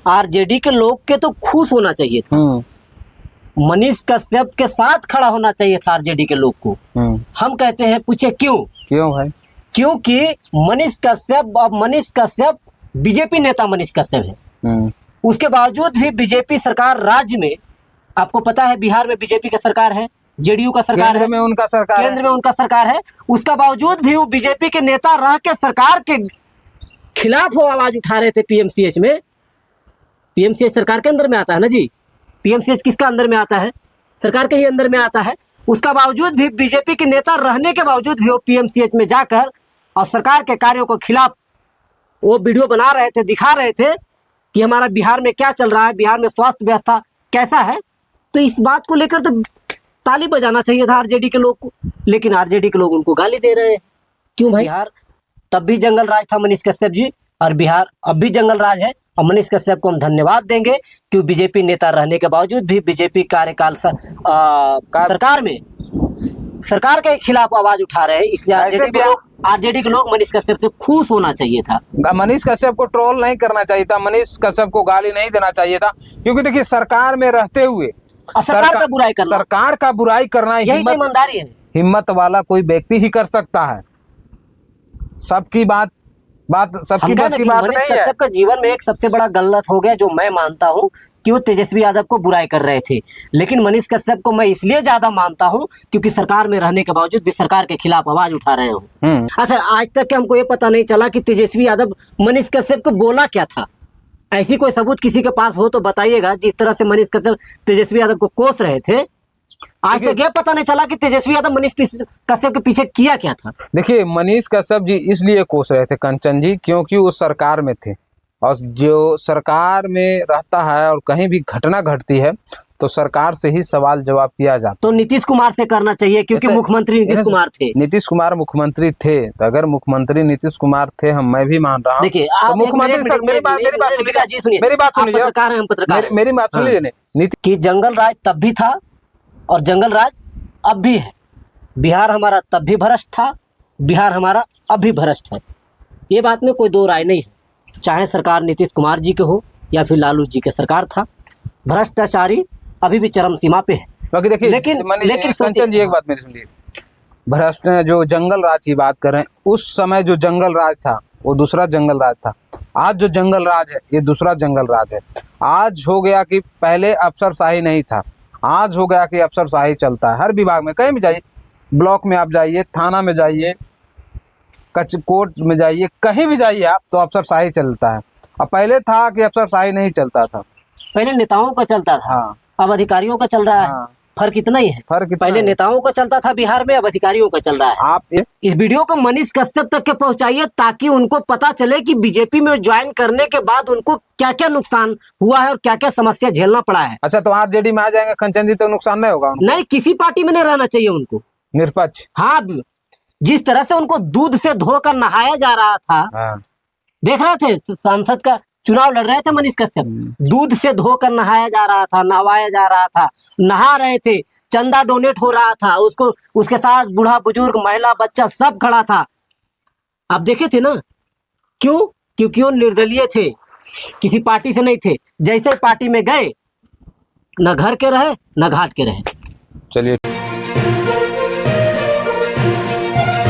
RJD के लोग के तो खुश होना चाहिए था। मनीष कश्यप के साथ खड़ा होना चाहिए था आरजेडी के लोग को। हम कहते हैं, पूछे क्यों भाई? क्योंकि मनीष कश्यप बीजेपी नेता मनीष कश्यप है। उसके बावजूद भी बीजेपी सरकार राज्य में, आपको पता है बिहार में बीजेपी का सरकार है, जेडीयू का सरकार है, केंद्र में उनका सरकार है। उसका बावजूद भी वो बीजेपी के नेता रह के सरकार के खिलाफ वो आवाज उठा रहे थे पीएमसीएच में। पीएमसीएच सरकार के अंदर में आता है ना जी। पीएमसीएच किसका अंदर में आता है? सरकार के ही अंदर में आता है। उसका बावजूद भी बीजेपी के नेता रहने के बावजूद भी वो पीएमसीएच में जाकर और सरकार के कार्यों के खिलाफ वो वीडियो बना रहे थे, दिखा रहे थे कि हमारा बिहार में क्या चल रहा है, बिहार में स्वास्थ्य व्यवस्था कैसा है। तो इस बात को लेकर तो ताली बजाना चाहिए था आरजेडी के लोग को, लेकिन आरजेडी के लोग उनको गाली दे रहे हैं। क्यों भाई? बिहार तब भी जंगल राज था मनीष कश्यप जी, और बिहार अब भी जंगल राज है। और मनीष कश्यप को हम धन्यवाद देंगे कि बीजेपी नेता रहने के बावजूद भी बीजेपी कार्यकाल सरकार में सरकार के खिलाफ आवाज उठा रहे हैं। इसलिए आरजेडी के लोग मनीष कश्यप से खुश होना चाहिए था। मनीष कश्यप को ट्रोल नहीं करना चाहिए था, मनीष कश्यप को गाली नहीं देना चाहिए था, क्योंकि देखिए सरकार में रहते हुए सरकार का बुराई करना यही ईमानदारी है। हिम्मत वाला कोई व्यक्ति ही कर सकता है। सबकी बात सबकी बस की बात नहीं है। कश्यप का जीवन में एक सबसे बड़ा गलत हो गया, जो मैं मानता हूं कि वो तेजस्वी यादव को बुराई कर रहे थे, लेकिन मनीष कश्यप को मैं इसलिए ज्यादा मानता हूं क्योंकि सरकार में रहने के बावजूद भी सरकार के खिलाफ आवाज उठा रहे हो। अच्छा, आज तक हमको ये पता नहीं चला कि तेजस्वी यादव मनीष कश्यप को बोला क्या था। ऐसी कोई सबूत किसी के पास हो तो बताइएगा। जिस तरह से मनीष कश्यप तेजस्वी यादव को कोस रहे थे, आज तक ये पता नहीं चला कि तेजस्वी यादव मनीष कश्यप के पीछे किया क्या था। देखिए, मनीष कश्यप जी इसलिए कोस रहे थे कंचन जी, क्योंकि वो सरकार में थे, और जो सरकार में रहता है और कहीं भी घटना घटती है तो सरकार से ही सवाल जवाब किया जाता। तो नीतीश कुमार से करना चाहिए, क्योंकि मुख्यमंत्री नीतीश कुमार थे। नीतीश कुमार मुख्यमंत्री थे, तो अगर मुख्यमंत्री नीतीश कुमार थे, मैं भी मान रहा हूँ। देखिए, मुख्यमंत्री मेरी बात सुनिए कि जंगल राज तब भी था और जंगल राज अब भी है। बिहार हमारा तब भी भ्रष्ट था, बिहार हमारा अब भी भ्रष्ट है। ये बात में कोई दो राय नहीं है। चाहे सरकार नीतीश कुमार जी के हो या फिर लालू जी के सरकार था, भ्रष्टाचारी अभी भी चरम सीमा पे है। बाकी देखिए, लेकिन कंचन जी एक बात मेरी सुनिए, भ्रष्ट जो जंगल राज की बात कर रहे हैं, उस समय जो जंगल राज था वो दूसरा जंगल राज था। आज जो जंगल राज है ये दूसरा जंगल राज है। आज हो गया कि पहले अफसरशाही नहीं था, आज हो गया कि अफसरशाही चलता है। हर विभाग में कहीं भी जाइए, ब्लॉक में आप जाइए, थाना में जाइए, कोर्ट में जाइए, कहीं भी जाइए आप, तो अफसरशाही चलता है। अब पहले था कि अफसरशाही नहीं चलता था, पहले नेताओं का चलता था। अब अधिकारियों का चल रहा है। फर्क इतना ही है। पहले नेताओं का चलता था बिहार में, अब अधिकारियों का चल रहा है। आप इस वीडियो को मनीष कश्यप तक के पहुंचाइए ताकि उनको पता चले कि बीजेपी में ज्वाइन करने के बाद उनको क्या क्या नुकसान हुआ है और क्या क्या समस्या झेलना पड़ा है। अच्छा, तो आरजेडी में आ जाएंगे कंचन जी तो नुकसान नहीं होगा? नहीं, किसी पार्टी में नहीं रहना चाहिए उनको, निष्पक्ष। हाँ, जिस तरह से उनको दूध से धोकर नहाया जा रहा था, देख रहे थे सांसद का चुनाव लड़ रहे थे मनीष कश्यप, दूध से धोकर नहाया जा रहा था, नहवाया जा रहा था, नहा रहे थे, चंदा डोनेट हो रहा था, उसको उसके साथ बूढ़ा बुजुर्ग महिला बच्चा सब खड़ा था। आप देखे थे ना, क्यों? क्योंकि वो निर्दलीय थे, किसी पार्टी से नहीं थे। जैसे पार्टी में गए, न घर के रहे न घाट के रहे। चलिए।